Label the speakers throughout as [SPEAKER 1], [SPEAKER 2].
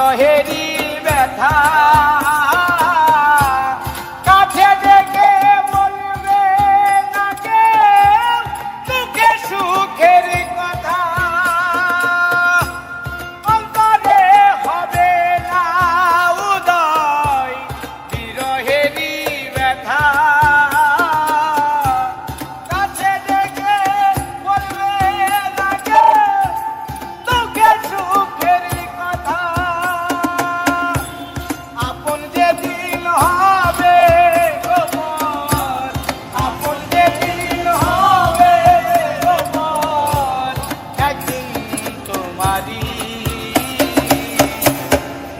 [SPEAKER 1] বিরহেরই ব্যথা কাছে ডেকে বলবে না কেউ দুঃখে সুখের কথা, অন্তরে হবে না উদয় বিরহেরই ব্যথা। কাছে ডেকে বলবে না কেউ দুঃখে সুখের কথা, আপন যেদিন হবে গোপন, আপন যেদিন হবে গোপন, একদিন তোমারই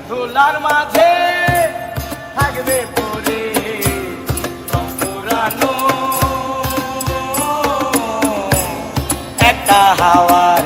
[SPEAKER 1] ধুলার মাঝে থাকবে পরে পুরানো একটা হাওয়ার